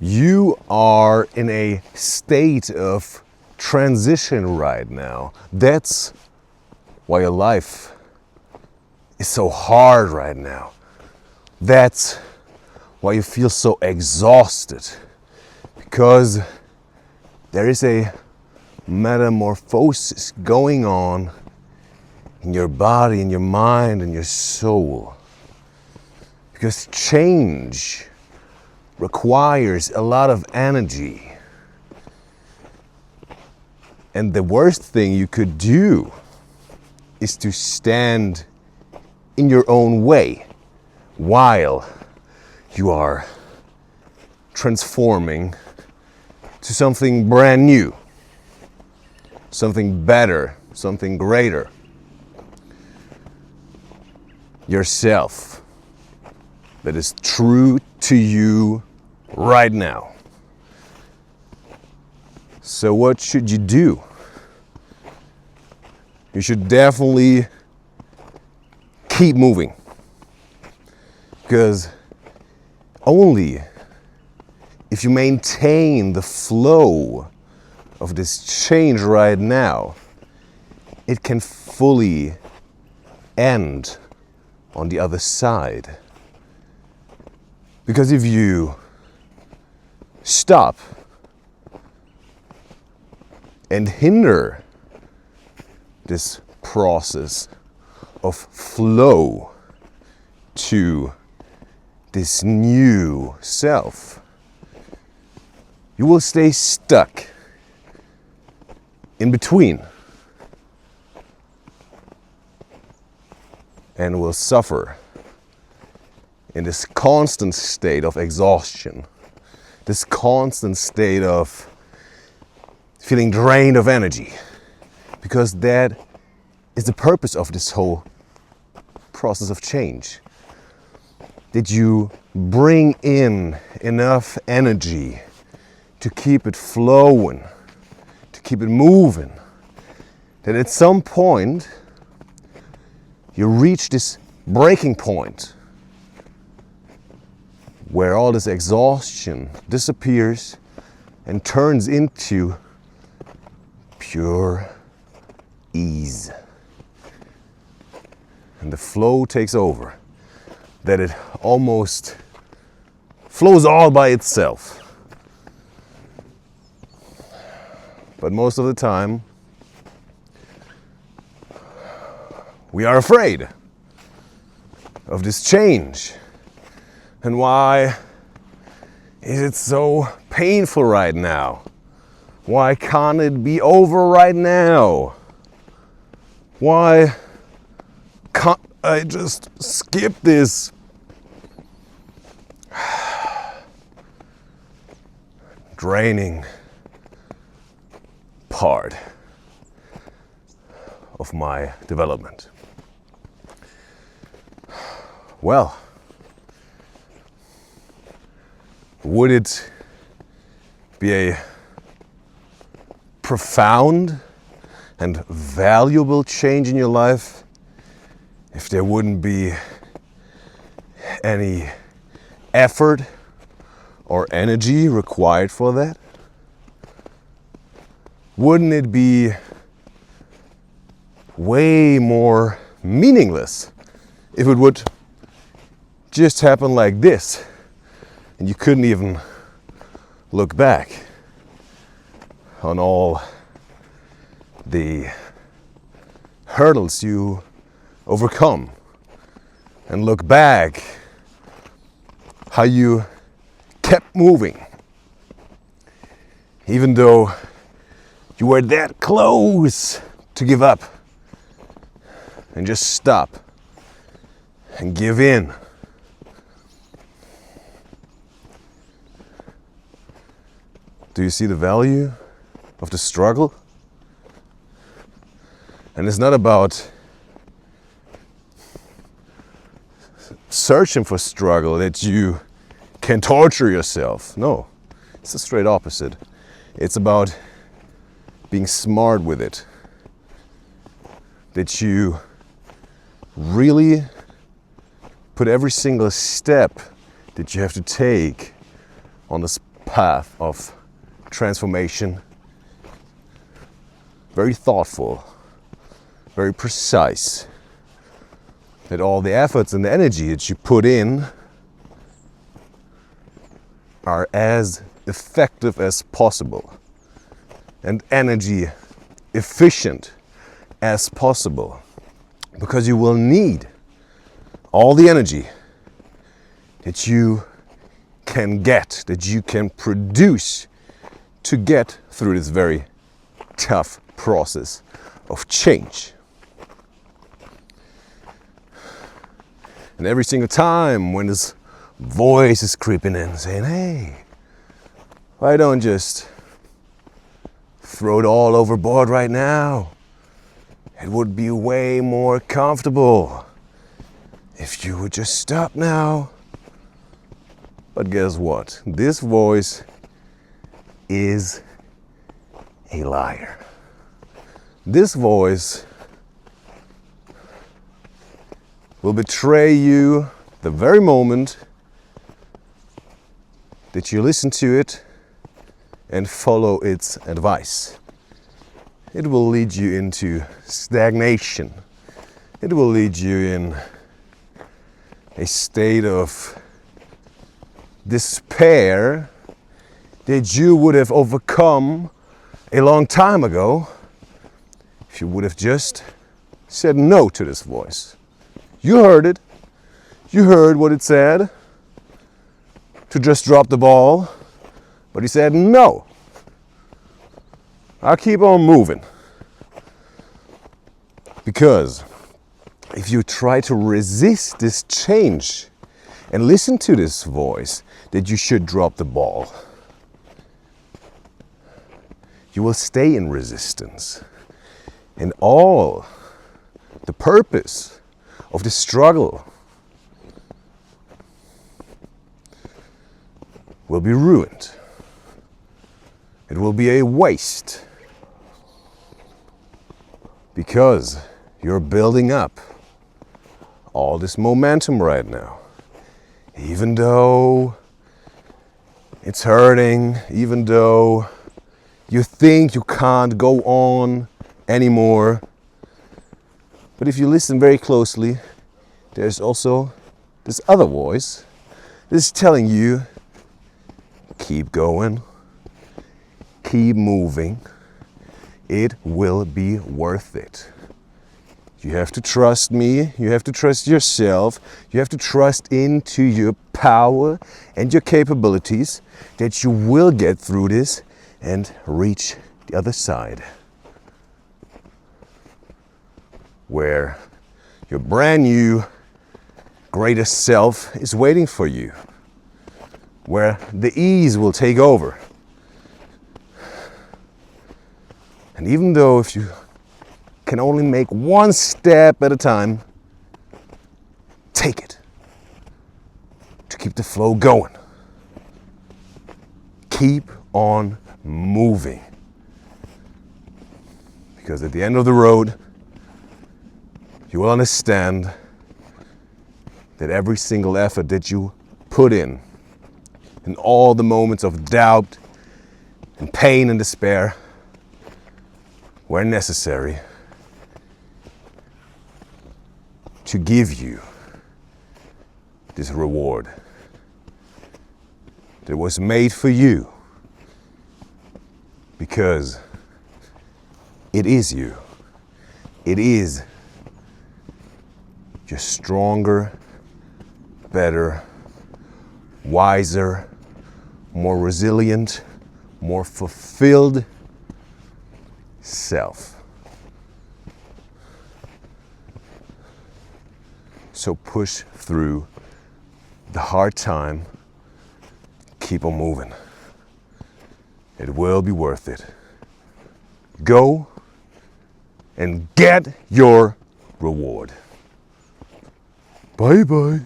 You are in a state of transition right now. That's why your life is so hard right now. That's why you feel so exhausted. Because there is a metamorphosis going on in your body, in your mind, in your soul. Because change requires a lot of energy. And the worst thing you could do is to stand in your own way while you are transforming to something brand new, something better, something greater. Yourself that is true to you right now. So what should you do? You should definitely keep moving. Because only if you maintain the flow of this change right now, it can fully end on the other side. Because if you stop and hinder this process of flow to this new self, you will stay stuck in between and will suffer in this constant state of exhaustion, this constant state of feeling drained of energy, because that is the purpose of this whole process of change. Did you bring in enough energy to keep it flowing, to keep it moving, that at some point you reach this breaking point where all this exhaustion disappears and turns into pure ease. And the flow takes over, that it almost flows all by itself. But most of the time, we are afraid of this change. And why is it so painful right now? Why can't it be over right now? Why can't I just skip this? Draining part of my development. Well, would it be a profound and valuable change in your life if there wouldn't be any effort or energy required for that? Wouldn't it be way more meaningless if it would just happen like this and you couldn't even look back on all the hurdles you overcome and look back how you kept moving even though you were that close to give up and just stop and give in. Do you see the value of the struggle? And it's not about searching for struggle that you can torture yourself. No, it's the straight opposite. It's about being smart with it. That you really put every single step that you have to take on this path of transformation. Very thoughtful, very precise. That all the efforts and the energy that you put in are as effective as possible and energy efficient as possible, because you will need all the energy that you can get, that you can produce to get through this very tough process of change. And every single time when this voice is creeping in saying, hey, why don't just throw it all overboard right now? It would be way more comfortable if you would just stop now. But guess what? This voice is a liar. This voice will betray you the very moment that you listen to it and follow its advice. It will lead you into stagnation. It will lead you in a state of despair that you would have overcome a long time ago if you would have just said no to this voice. You heard it. You heard what it said to just drop the ball, but he said no. I'll keep on moving. Because if you try to resist this change and listen to this voice that you should drop the ball, you will stay in resistance. And all the purpose of the struggle will be ruined. It will be a waste. Because you're building up all this momentum right now. Even though it's hurting, even though you think you can't go on anymore. But if you listen very closely, there's also this other voice that is telling you, keep going, keep moving. It will be worth it. You have to trust me, you have to trust yourself, you have to trust into your power and your capabilities that you will get through this and reach the other side, where your brand new greater self is waiting for you, where the ease will take over. And even though if you can only make one step at a time, take it to keep the flow going. Keep on moving. Because at the end of the road, you will understand that every single effort that you put in all the moments of doubt and pain and despair, where necessary, to give you this reward that was made for you, because it is you. It is your stronger, better, wiser, more resilient, more fulfilled self. So push through the hard time. Keep on moving. It will be worth it. Go and get your reward. Bye bye.